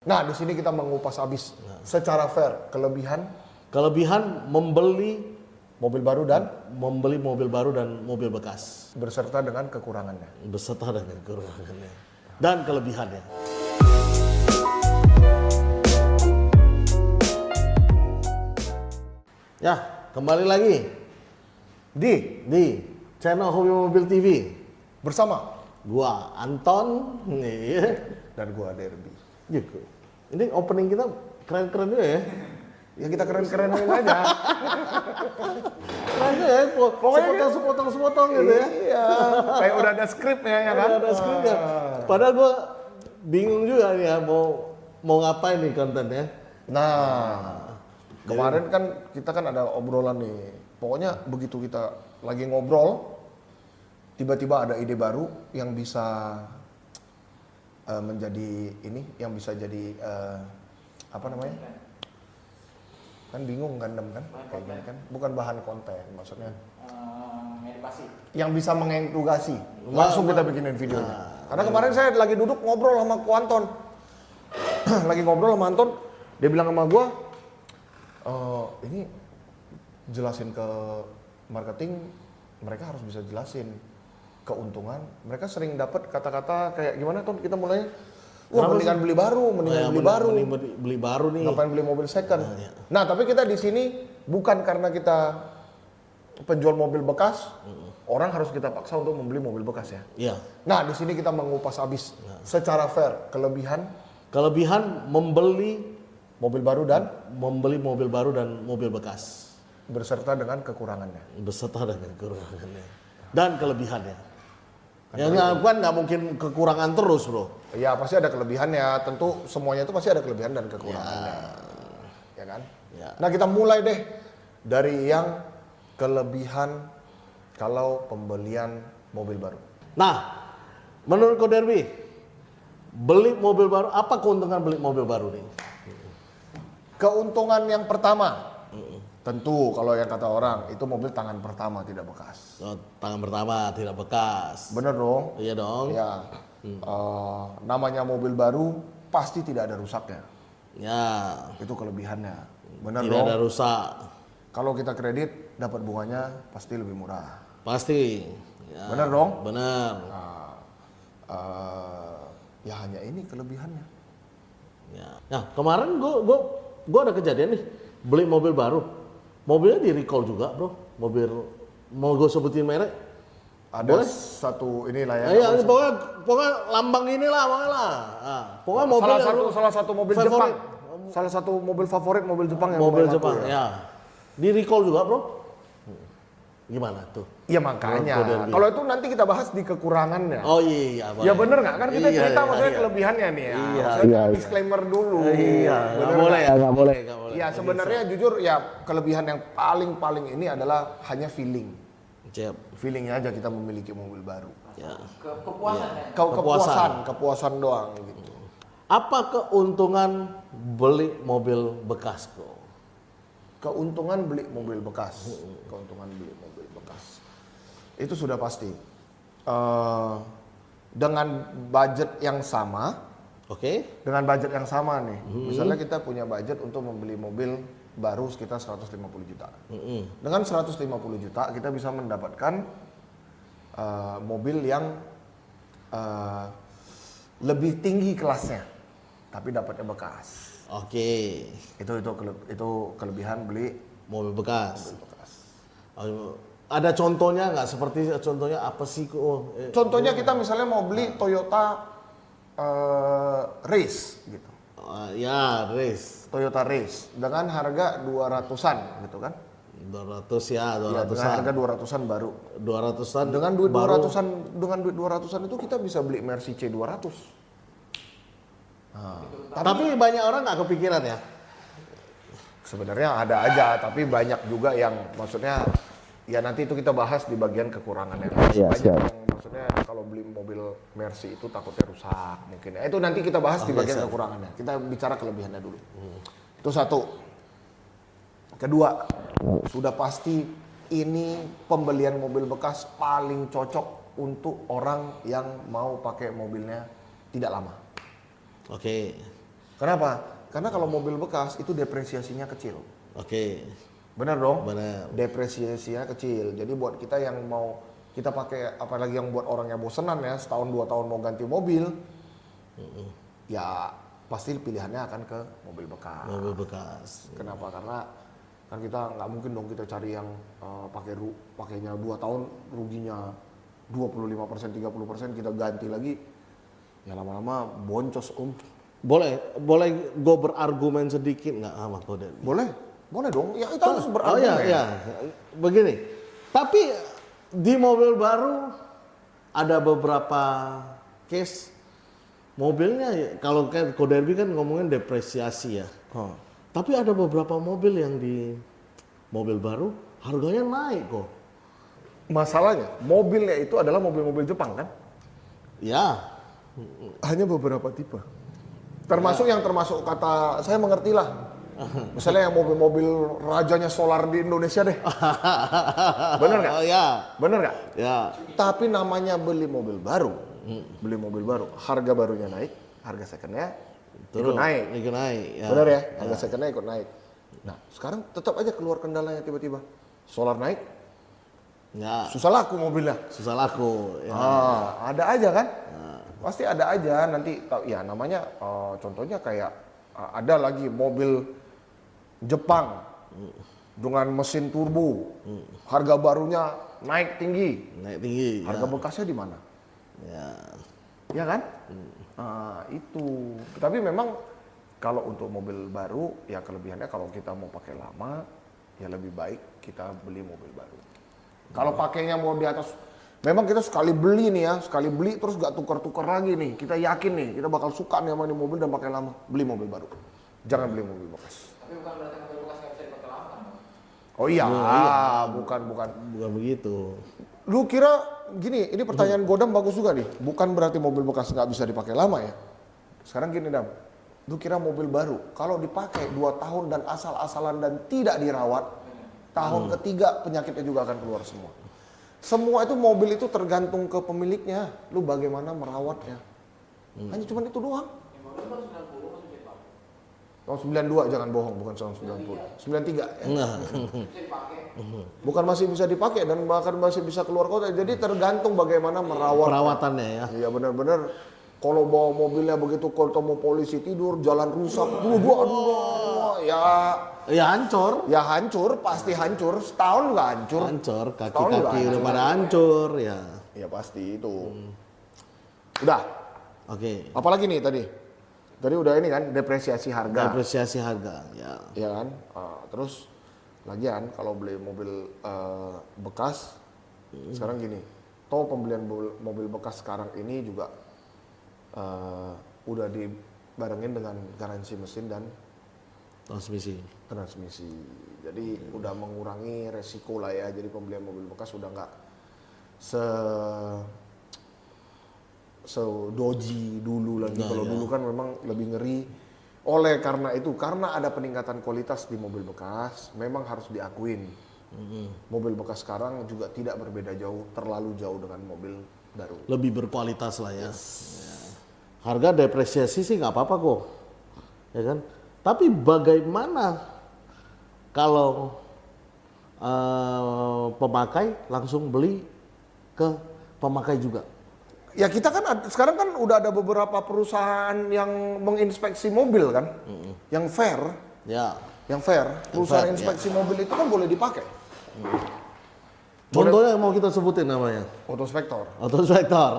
Nah, di sini kita mengupas habis secara fair Kelebihan membeli mobil baru dan mobil baru dan mobil bekas beserta dengan kekurangannya. beserta dengan kekurangannya dan kelebihannya. Ya, kembali lagi di channel Hobi Mobil TV Bersama gua Anton nih dan gua Derby. gitu. Ini opening kita keren-keren juga ya. Ya kita keren-kerenin aja. Keren ya, Pokoknya sepotong gitu ya. Iya, kayak udah ada skripnya ya kan? Ada skripnya. Padahal gua bingung juga nih ya mau ngapain nih kontennya. Nah, kemarin kan kita kan ada obrolan nih. Pokoknya begitu kita lagi ngobrol, tiba-tiba ada ide baru yang bisa menjadi ini, yang bisa jadi apa namanya? Kan bingung Gundam kan, kayak gini kan, bukan bahan konten maksudnya. Edukasi. Yang bisa mengedukasi, langsung kita bikinin videonya. Karena kemarin saya lagi duduk ngobrol sama Ku Anton, lagi ngobrol sama Anton, dia bilang sama gua, ini jelasin ke marketing, mereka harus bisa jelasin keuntungan. Mereka sering dapat kata-kata kayak gimana Ton, kita mulainya, mendingan beli baru, Beli baru nih. ngapain beli mobil second. Iya. Nah, tapi kita di sini bukan karena kita penjual mobil bekas, orang harus kita paksa untuk membeli mobil bekas ya. Iya. Nah, di sini kita mengupas habis secara fair Kelebihan membeli mobil baru dan mobil baru dan mobil bekas beserta dengan kekurangannya. beserta dengan kekurangannya dan kelebihannya. Ya nggak mungkin kekurangan terus, bro. Ya pasti ada kelebihannya, tentu semuanya itu pasti ada kelebihan dan kekurangannya. Ya kan? Ya. Nah, kita mulai deh dari yang kelebihan kalau pembelian mobil baru. Nah, menurut Ko Derby, beli mobil baru, apa keuntungan beli mobil baru nih? Keuntungan yang pertama, tentu kalau yang kata orang itu mobil tangan pertama tidak bekas. Oh, tangan pertama tidak bekas. Bener dong? Iya dong. Ya, namanya mobil baru pasti tidak ada rusaknya. Ya. Itu kelebihannya. Bener Tidak dong? ada rusak. Kalau kita kredit dapat bunganya pasti lebih murah. Pasti. Ya. Bener dong? Bener. Ya hanya ini kelebihannya. Ya. Nah, kemarin gua ada kejadian nih, beli mobil baru. Mobilnya di recall juga, bro. Mau gue sebutin merek? Ada Boleh? satu inilah ya. Iya, pokoknya lambang inilah, pokoknya lah. Nah, pokoknya mobil salah satu mobil favorit. Jepang. Salah satu mobil favorit mobil Jepang yang Mobil lumayan Jepang, laku ya. Di recall juga, bro. Gimana tuh? Iya makanya. Kode Derby. Kalau itu nanti kita bahas di kekurangannya. Oh iya, boleh. Ya bener nggak? Kan kita Iya, cerita iya, maksudnya iya. kelebihannya nih ya. Iya, Maksudnya disclaimer dulu. Iya, Bener nggak boleh ya, nggak boleh. Ya sebenarnya jujur ya kelebihan yang paling ini adalah hanya feeling. Siap. Feelingnya aja kita memiliki mobil baru. Ya. Kepuasan ya. Kepuasan doang gitu. Apa keuntungan beli mobil bekas, bro? Keuntungan beli mobil bekas. Keuntungan beli mobil bekas. Itu sudah pasti. Dengan budget yang sama, Oke. dengan budget yang sama nih. Misalnya kita punya budget untuk membeli mobil baru sekitar 150 juta. Dengan 150 juta kita bisa mendapatkan mobil yang lebih tinggi kelasnya, tapi dapatnya bekas. Oke. Itu kelebihan beli Mobil bekas. mobil bekas. Ada contohnya nggak? Seperti contohnya apa sih? Contohnya kita misalnya mau beli Toyota Race gitu. Ya, race. Toyota Race dengan harga 200-an gitu kan. 200 ya, Ya, 200-an. dengan harga 200-an baru. 200-an. Dengan duit baru. 200-an itu kita bisa beli Mercy C200. Tapi banyak orang nggak kepikiran ya. Sebenarnya ada aja, tapi banyak juga yang maksudnya ya nanti itu kita bahas di bagian kekurangannya. Iya, Banyak siap. yang maksudnya kalau beli mobil Mercy itu takutnya rusak mungkin. Itu nanti kita bahas di bagian siap. kekurangannya. Kita bicara kelebihannya dulu. Itu satu. Kedua, sudah pasti ini pembelian mobil bekas paling cocok untuk orang yang mau pakai mobilnya tidak lama. Oke. Kenapa? Karena kalau mobil bekas itu depresiasinya kecil. Oke. Benar dong? Benar. Depresiasinya kecil. Jadi buat kita yang mau kita pakai, apalagi yang buat orang yang bosenan ya, setahun 2 tahun mau ganti mobil, ya pasti pilihannya akan ke mobil bekas. Mobil bekas. Kenapa? Karena kan kita nggak mungkin dong kita cari yang pakainya 2 tahun ruginya 25%, 30%, kita ganti lagi, ya lama-lama boncos Boleh gue berargumen sedikit nggak sama kode? Boleh dong. Ya itu harus berargumen. Oh iya. Begini. Tapi di mobil baru ada beberapa case mobilnya, kalau kan Koderbi kan ngomongin depresiasi ya. Tapi ada beberapa mobil yang di mobil baru harganya naik kok. Masalahnya mobilnya itu adalah mobil-mobil Jepang kan? Ya. Hanya beberapa tipe. Termasuk yang termasuk kata saya mengerti lah. Misalnya yang mobil-mobil rajanya solar di Indonesia deh. Bener nggak? Oh ya. Bener nggak? Ya. Tapi namanya beli mobil baru, harga barunya naik, harga secondnya ikut naik. Ikut naik. Ya. Bener ya? Harga secondnya ikut naik. Nah sekarang tetap aja keluar kendalanya tiba-tiba. Solar naik, Ya. susah laku mobilnya. Susah laku. Ya. Ada aja kan? Pasti ada aja nanti. Ya namanya contohnya kayak ada lagi mobil Jepang dengan mesin turbo, harga barunya naik tinggi. Naik tinggi. Harga bekasnya di mana? Ya. Ya kan? Itu. Tapi memang kalau untuk mobil baru ya kelebihannya kalau kita mau pakai lama ya lebih baik kita beli mobil baru. Kalau pakainya mau di atas, memang kita sekali beli nih ya, sekali beli terus gak tukar-tukar lagi nih. Kita yakin nih kita bakal suka nih sama ini mobil dan pakai lama, beli mobil baru. Jangan beli mobil bekas. Tapi bukan berarti mobil bekas nggak bisa dipakai lama kan? Oh iya, iya. bukan. Bukan begitu. Lu kira gini, ini pertanyaan Godam bagus juga nih. Bukan berarti mobil bekas nggak bisa dipakai lama ya. Sekarang gini Dam, lu kira mobil baru kalau dipakai 2 tahun dan asal-asalan dan tidak dirawat, tahun ketiga penyakitnya juga akan keluar semua. Semua itu mobil itu tergantung ke pemiliknya, lu bagaimana merawatnya. Hanya cuma itu doang. Yang mobil baru 90 masih bisa dipakai. Tahun 92 jangan bohong, bukan tahun 90. 93 ya. Nah. Bisa dipakai. Bukan masih bisa dipakai dan bahkan masih bisa keluar kota. Jadi tergantung bagaimana merawat. Perawatannya ya. Iya benar-benar. Kalau bawa mobilnya begitu ketemu polisi tidur, jalan rusak, aduh, Ya hancur. ya hancur, pasti hancur. Setahun nggak hancur. Hancur, Setahun juga kaki-kaki udah hancur. pada hancur ya. Ya pasti itu. Udah. Oke. Apalagi nih tadi? Tadi udah ini kan depresiasi harga. Depresiasi harga ya. Ya kan. Terus lagian kalau beli mobil bekas, sekarang gini. Toh pembelian mobil bekas sekarang ini juga udah dibarengin dengan garansi mesin dan transmisi. Jadi udah mengurangi resiko lah ya. Jadi pembelian mobil bekas udah nggak doji dulu lagi. Kalau dulu kan memang lebih ngeri. Oleh karena itu, karena ada peningkatan kualitas di mobil bekas, memang harus diakuin. Mobil bekas sekarang juga tidak berbeda terlalu jauh dengan mobil baru. Lebih berkualitas lah ya. Harga depresiasi sih nggak apa-apa kok, ya kan. Tapi bagaimana kalau pemakai langsung beli ke pemakai juga? Ya kita kan sekarang kan udah ada beberapa perusahaan yang menginspeksi mobil kan, yang fair, Ya. Perusahaan fair, inspeksi mobil itu kan boleh dipakai. Contohnya mau kita sebutin namanya? Autospektor. Autospektor.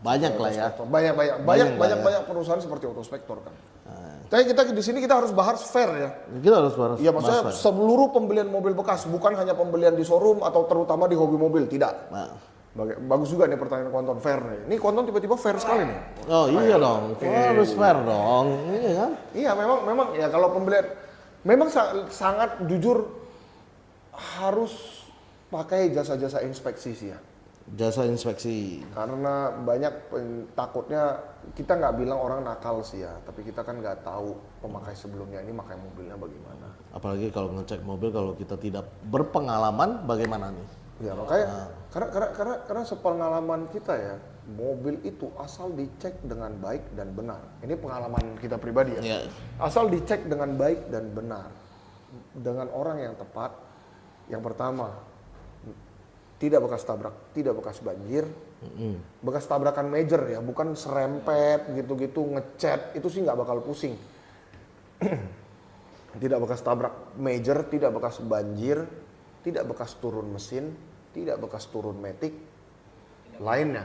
Banyak lah ya. Banyak perusahaan seperti Autospektor kan. Tapi kita di sini kita harus bahas fair ya. Kita harus bahas. Iya maksudnya seluruh pembelian mobil bekas, bukan hanya pembelian di showroom atau terutama di hobi mobil, tidak. Nah. Bagus juga nih pertanyaan Konton, fair nih. Ini Konton tiba-tiba fair sekali nih. Oh iya dong, harus fair dong, iya kan? Iya memang ya kalau pembelian memang sangat jujur harus pakai jasa-jasa inspeksi sih ya. Jasa inspeksi. Karena banyak takutnya kita nggak bilang orang nakal sih ya, tapi kita kan nggak tahu pemakai sebelumnya ini pakai mobilnya bagaimana. Apalagi kalau ngecek mobil kalau kita tidak berpengalaman bagaimana nih? Ya makanya karena sepengalaman kita ya, mobil itu asal dicek dengan baik dan benar. Ini pengalaman kita pribadi ya. Iya. Asal dicek dengan baik dan benar dengan orang yang tepat. Yang pertama, tidak bekas tabrak, tidak bekas banjir. Bekas tabrakan major ya, bukan serempet gitu-gitu ngecat, itu sih nggak bakal pusing. Tidak bekas tabrak major, tidak bekas banjir, tidak bekas turun mesin, tidak bekas turun matic. Lainnya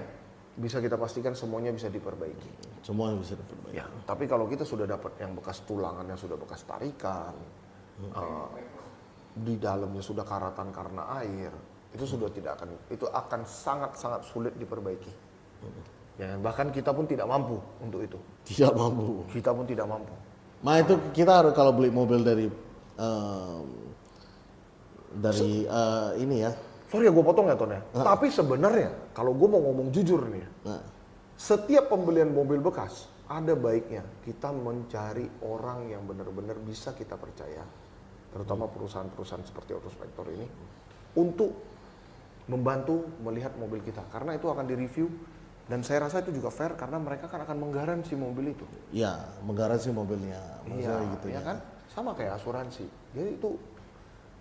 bisa kita pastikan semuanya bisa diperbaiki. Semua bisa diperbaiki. Ya, tapi kalau kita sudah dapat yang bekas tulangan, yang sudah bekas tarikan, di dalamnya sudah karatan karena air, itu sudah tidak akan, itu akan sangat-sangat sulit diperbaiki. Ya, bahkan kita pun tidak mampu untuk itu. Tidak mampu. Kita pun tidak mampu. Nah itu kita harus kalau beli mobil dari ini ya. Sorry ya gue potong ya Ton ya. Tapi sebenarnya kalau gue mau ngomong jujur nih ya, setiap pembelian mobil bekas ada baiknya kita mencari orang yang benar-benar bisa kita percaya, terutama perusahaan-perusahaan seperti Autospector ini, untuk membantu melihat mobil kita, karena itu akan direview dan saya rasa itu juga fair karena mereka kan akan menggaransi mobil itu. Iya, menggaransi mobilnya. Iya, gitu ya kan? Sama kayak asuransi. Jadi itu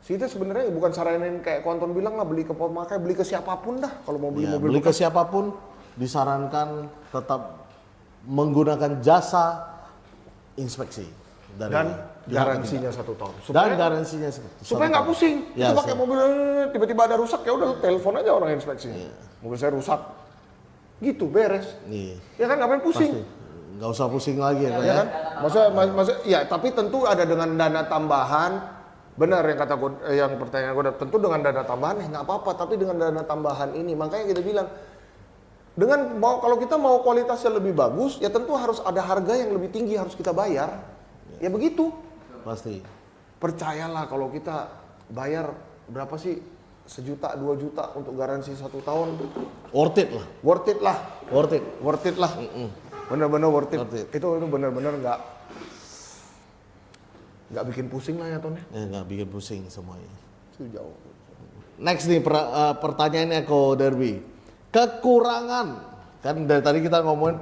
kita sebenarnya bukan saranin kayak Kuanton bilang lah, beli ke pemakai, beli ke siapapun dah kalau mau beli Ya, mobil beli ke bekas. siapapun disarankan tetap menggunakan jasa inspeksi dari Dan pihak garansinya 1 tahun. dan garansinya Supaya nggak pusing. Ya, Kita pakai mobil tiba-tiba ada rusak, ya udah telepon aja orang inspeksi. Mobil saya rusak. Gitu beres. Iya. Ya kan ngapain pusing? Pasti. Nggak usah pusing lagi ya, Pak, Ya ya. kan? Masa ya tapi tentu ada dengan dana tambahan. Benar yang kata gue, yang pertanyaan gue, tentu dengan dana tambahan nggak apa-apa, tapi dengan dana tambahan ini makanya kita bilang dengan kalau kita mau kualitasnya lebih bagus, ya tentu harus ada harga yang lebih tinggi harus kita bayar. Ya begitu. Pasti. Percayalah kalau kita bayar berapa sih, 1 juta, 2 juta untuk garansi 1 tahun, Worth it lah. worth it lah, Worth it. worth it lah, bener-bener worth it. Worth it. Itu bener-bener nggak bikin pusing lah ya Ton. Nggak bikin pusing semuanya. Itu jauh. Next nih pertanyaannya ke Derby. Kekurangan, kan dari tadi kita ngomongin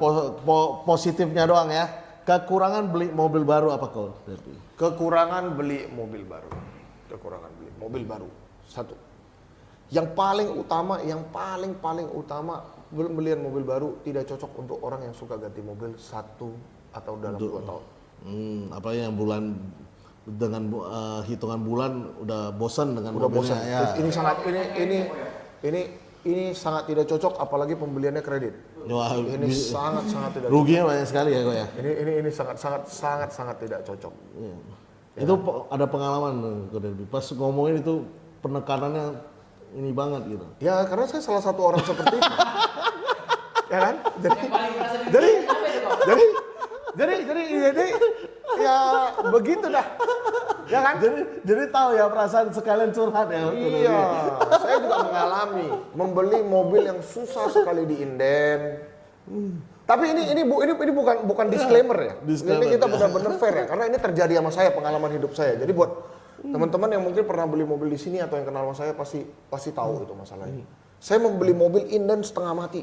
positifnya doang ya. Kekurangan beli mobil baru apa kau Derby? Kekurangan beli mobil baru. Kekurangan beli mobil baru. 1. Yang paling utama pembelian mobil baru tidak cocok untuk orang yang suka ganti mobil 1 atau dalam 2 tahun. Apalagi yang bulan dengan hitungan bulan udah bosan dengan Udah mobilnya bosan. ya. Ini sangat tidak cocok, apalagi pembeliannya kredit. Wah, Ini sangat tidak cocok. ruginya banyak sekali ya kok ya. Ini sangat tidak cocok. Iya. Itu ada pengalaman ke Derby. Pas ngomongin itu penekanannya ini banget gitu. Ya karena saya salah satu orang seperti itu. Ya kan? Yang paling merasa dirugikan apa itu kok? Jadi ya begitu dah. Ya kan? Jadi tahu ya perasaan sekalian curhat ya. Iya, saya juga mengalami membeli mobil yang susah sekali diinden. Tapi ini bukan disclaimer ya. Disclaimer, Ini kita ya. benar-benar fair ya, karena ini terjadi sama saya, pengalaman hidup saya. Jadi buat teman-teman yang mungkin pernah beli mobil di sini atau yang kenal sama saya pasti tahu itu masalahnya. Saya membeli mobil inden setengah mati.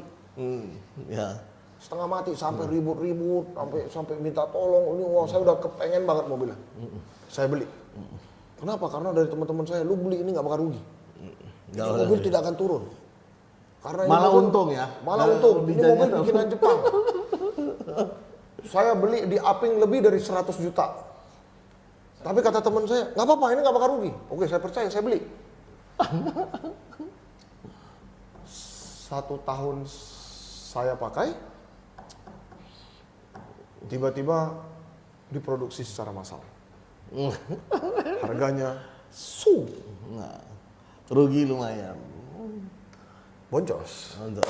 Ya. Setengah mati sampai ribut-ribut, sampai minta tolong. Ini wah, saya udah kepengen banget mobilnya. Saya beli. Kenapa? Karena dari teman-teman saya, lu beli ini nggak bakal rugi. Ini mobil tidak akan turun. Karena ini Malah mobil- untung ya. Malah untung. Ini Bijanya mobil tuh. bikinan Jepang. Saya beli di upping lebih dari 100 juta. Tapi kata teman saya, nggak apa-apa, ini nggak bakal rugi. Oke, saya percaya, saya beli. 1 tahun saya pakai, tiba-tiba diproduksi secara massal. Harganya Nah, rugi lumayan. boncos. Untuk.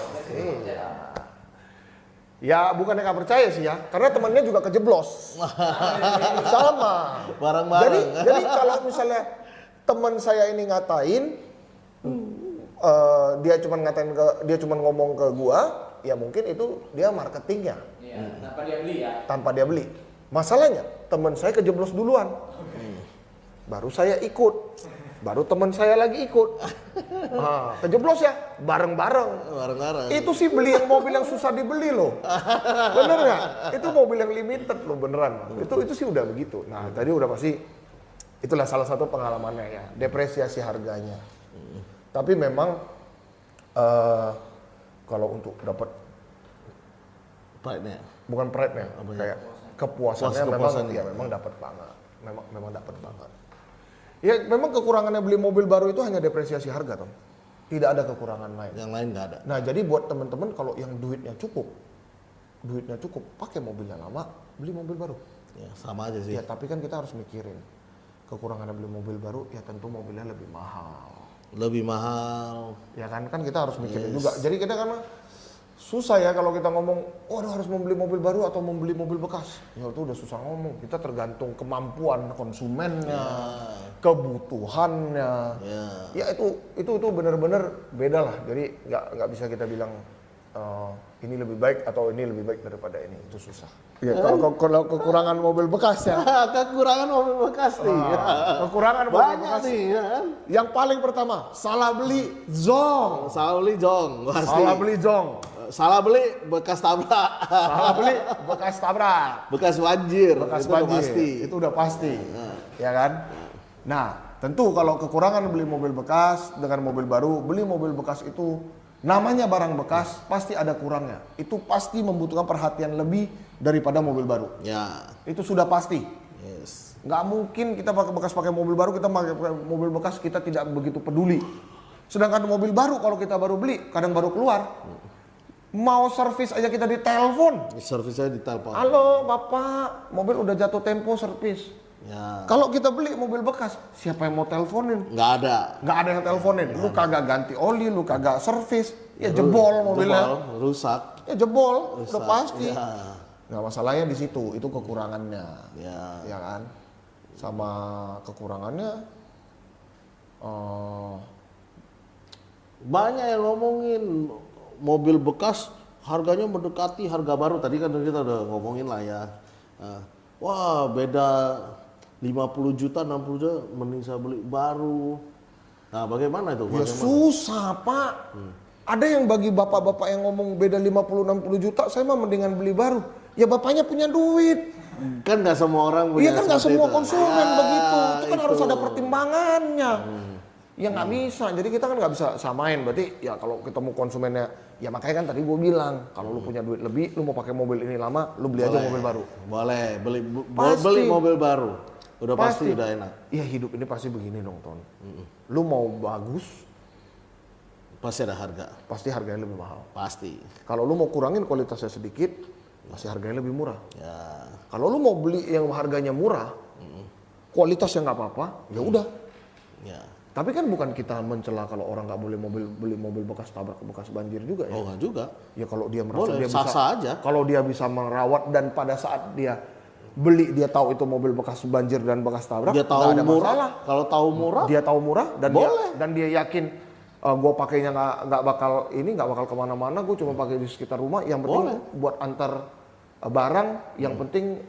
Ya bukannya nggak percaya sih ya, karena temannya juga kejeblos. Sama. Bareng-bareng. Jadi kalau misalnya teman saya ini ngatain, dia cuma ngomong ke gua, ya mungkin itu dia marketingnya Iya, tanpa dia beli ya. tanpa dia beli. Masalahnya teman saya kejeblos duluan, baru saya ikut. baru teman saya lagi ikut. Kejeblos ya, bareng-bareng. Bareng-bareng. Itu sih beli yang mobil yang susah dibeli loh. Bener nggak? Itu mobil yang limited loh beneran. Itu sih udah begitu. Nah tadi udah pasti itulah salah satu pengalamannya ya, depresiasi harganya. Tapi memang kalau untuk dapat Pride-nya. bukan pride-nya, kayak kepuasannya Kepuasannya. memang dapat banget. Memang dapat banget. Ya memang kekurangannya beli mobil baru itu hanya depresiasi harga, Tom. Tidak ada kekurangan lain. Yang lain nggak ada. Nah, jadi buat teman-teman kalau yang duitnya cukup, pakai mobil yang lama, beli mobil baru. Ya, sama aja sih. Ya, tapi kan kita harus mikirin kekurangannya beli mobil baru, ya tentu mobilnya lebih mahal. Lebih mahal. Ya kan kita harus mikirin juga. Jadi kita karena susah ya kalau kita ngomong, waduh harus membeli mobil baru atau membeli mobil bekas. Ya itu udah susah ngomong. Kita tergantung kemampuan konsumennya, kebutuhannya. Ya itu benar-benar beda lah. Jadi nggak bisa kita bilang ini lebih baik atau ini lebih baik daripada ini. Itu susah. Ya kalau kekurangan mobil bekas ya. Kekurangan mobil bekas nih. Kekurangan mobil Banyak bekas. nih ya kan. Yang paling pertama, salah beli zong. Salah beli jong. Pasti. Salah beli zong. Salah beli bekas tabrak. Salah beli bekas tabrak. Bekas banjir. Bekas itu udah banjir. pasti. Itu udah pasti. Ya kan? Nah, tentu kalau kekurangan beli mobil bekas dengan mobil baru, beli mobil bekas itu namanya barang bekas, pasti ada kurangnya. Itu pasti membutuhkan perhatian lebih daripada mobil baru. Ya. Itu sudah pasti. Yes. Nggak mungkin kita pakai mobil baru, kita pakai mobil bekas, kita tidak begitu peduli. Sedangkan mobil baru kalau kita baru beli, kadang baru keluar, mau servis aja kita ditelepon. Servisnya ditelepon. Halo Bapak, mobil udah jatuh tempo servis. Ya. Kalau kita beli mobil bekas, siapa yang mau teleponin? Nggak ada. Nggak ada yang teleponin. Lu kagak ganti oli, lu kagak servis, ya jebol mobilnya. Jebol, rusak. Ya jebol, udah pasti. Ya. Nah masalahnya di situ, itu kekurangannya. Ya. kan? Sama kekurangannya Banyak yang ngomongin mobil bekas harganya mendekati harga baru. Tadi kan kita udah ngomongin lah ya. Wah beda 50 juta, 60 juta mending saya beli baru. Nah bagaimana itu? ya susah Pak. Ada yang bagi bapak-bapak yang ngomong beda 50-60 juta, saya mah mendingan beli baru. Ya bapaknya punya duit. Kan nggak semua orang punya. Iya kan nggak seperti semua itu. konsumen begitu. Itu kan harus itu. ada pertimbangannya. Ya nggak bisa. Jadi kita kan nggak bisa samain. Berarti ya kalau ketemu konsumennya, ya makanya kan tadi gue bilang kalau lu punya duit lebih, lu mau pakai mobil ini lama, lu beli aja mobil baru. Boleh, Pasti. beli mobil baru. Udah pasti udah enak. Iya hidup ini pasti begini dong Ton. Lu mau bagus, Pasti ada harga. pasti harganya lebih mahal. Pasti. Kalau lu mau kurangin kualitasnya sedikit, pasti harganya lebih murah. Ya. Kalau lu mau beli yang harganya murah, kualitasnya nggak apa-apa, ya udah. Ya. Tapi kan bukan kita mencela kalau orang nggak boleh beli mobil bekas tabrak bekas banjir juga ya. Oh nggak juga. Ya kalau dia merasa Boleh, dia bisa, sah-sah aja. kalau dia bisa merawat dan pada saat dia beli dia tahu itu mobil bekas banjir dan bekas tabrak, Dia nggak tahu ada murah. masalah. Kalau tahu murah, Dia tahu murah dan Boleh. dia yakin gue pakainya nggak bakal kemana-mana, gue cuma pakai di sekitar rumah. Yang penting Boleh. buat antar barang, yang penting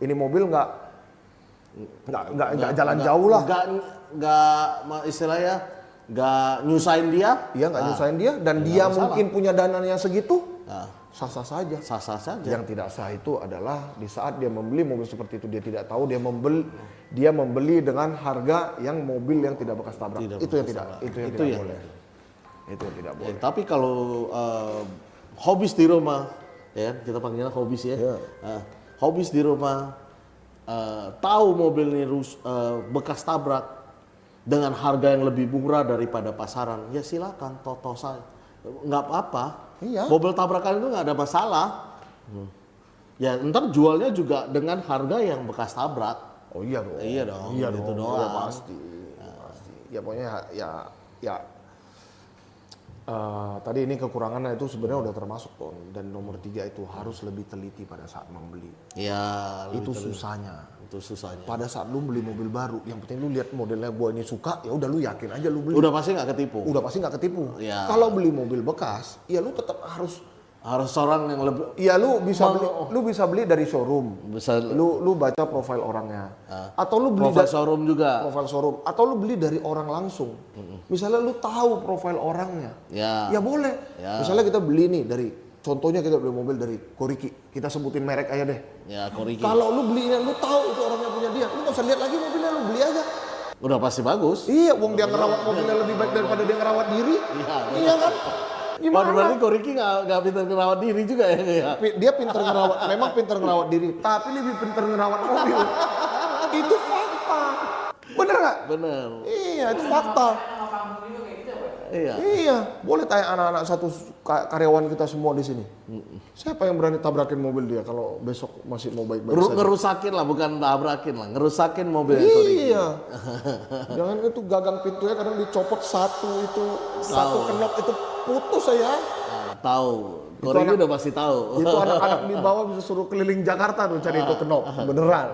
ini mobil nggak jalan jauh lah. Nggak istilahnya nggak nyusahin dia. Iya nggak nyusahin dia dan dia masalah. mungkin punya dananya segitu, Nah, sah-sah saja. sah-sah saja. Yang tidak sah itu adalah di saat dia membeli mobil seperti itu, dia tidak tahu dia membeli dengan harga yang mobil yang tidak bekas tabrak. Tidak Itu yang bekas tidak tabrak. itu yang Itu tidak yang- boleh. Itu yang tidak Ya, boleh. tapi kalau hobis di rumah, ya kita panggilnya hobis ya. Iya. Hobis di rumah, tahu mobil ini bekas tabrak dengan harga yang lebih murah daripada pasaran, ya silakan toto saya, nggak apa-apa. Iya. Mobil tabrakan itu nggak ada masalah. Ya ntar jualnya juga dengan harga yang bekas tabrak. Oh iya dong. Iya dong, Iya gitu dong. doang. Ya, pasti. Ya pokoknya ya. Tadi ini kekurangannya itu sebenarnya udah termasuk Ton. Dan nomor 3 itu harus lebih teliti pada saat membeli. Ya Itu susahnya. itu susahnya. Pada saat lu beli mobil baru, yang penting lu lihat modelnya gua ini suka, ya udah lu yakin aja lu beli. Udah pasti nggak ketipu. Udah pasti nggak ketipu. Ya. Kalau beli mobil bekas, ya lu tetap harus Harus orang yang lebih Iya, lu bisa beli dari showroom. besar. Lu baca profil orangnya. Atau lu beli Profile showroom juga. profil showroom atau lu beli dari orang langsung. Misalnya lu tahu profil orangnya. Ya. Ya boleh. Ya. Misalnya kita beli nih dari contohnya kita beli mobil dari Koriki. Kita sebutin merek aja deh. Ya, Koriki. Kalau lu belinya lu tahu itu orangnya punya dia. Lu nggak usah lihat lagi mobilnya, lu beli aja. Udah pasti bagus. Iya, wong dia ngerawat mobilnya lebih baik daripada dia ngerawat diri. Iya. Iya kan? Wah, Gimana? berarti Koriki nggak pintar ngerawat diri juga ya? Dia pinter ngerawat, memang pinter ngerawat diri, tapi lebih pinter ngerawat mobil. Itu fakta. Bener nggak? Bener. Iya, itu fakta. Sama kampung juga kayak gitu ya, Pak? Iya. Iya, boleh tanya anak-anak satu karyawan kita semua di sini. Siapa yang berani tabrakin mobil dia kalau besok masih mau baik-baik saja? Ngerusakin lah, bukan tabrakin lah. Ngerusakin mobil Koriki. Iya. Jangan itu gagang pintunya kadang dicopot satu kenop itu putus saya. Nah, tahu. Koriki udah pasti tahu. Itu anak-anak di bawah bisa suruh keliling Jakarta tuh cari itu kenop. Beneran.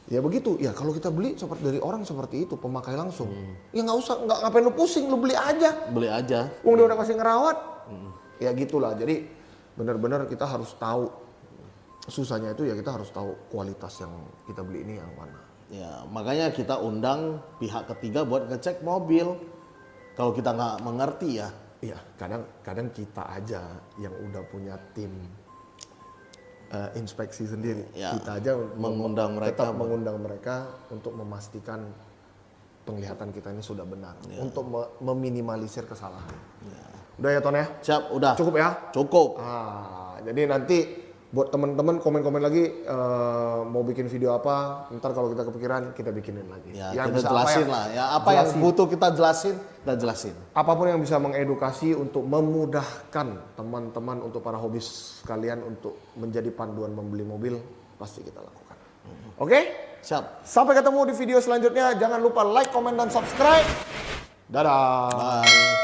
Ya begitu. Ya kalau kita beli seperti dari orang seperti itu pemakai langsung. Ya nggak usah, nggak ngapain lu pusing, lu beli aja. Beli aja. Wong dia udah kasih ngerawat. Ya gitulah. Jadi benar-benar kita harus tahu susahnya itu ya kita harus tahu kualitas yang kita beli ini yang mana. Ya, makanya kita undang pihak ketiga buat ngecek mobil. Kalau kita nggak mengerti ya. Iya, kadang kita aja yang udah punya tim inspeksi sendiri. Ya, Kita aja mengundang mereka, tetap mengundang mereka untuk memastikan penglihatan kita ini sudah benar, untuk meminimalisir kesalahan. Udah ya Ton ya? Siap, udah. Cukup ya? Cukup. Jadi nanti buat teman-teman komen-komen lagi mau bikin video apa, ntar kalau kita kepikiran kita bikinin lagi. Ya, Yang kita bisa jelasin lah. Ya, apa yang jelasin. butuh kita jelasin, kita jelasin. Apapun yang bisa mengedukasi untuk memudahkan teman-teman untuk para hobis sekalian untuk menjadi panduan membeli mobil, pasti kita lakukan. Oke? Siap. Sampai ketemu di video selanjutnya. Jangan lupa like, komen, dan subscribe. Dadah. Bye.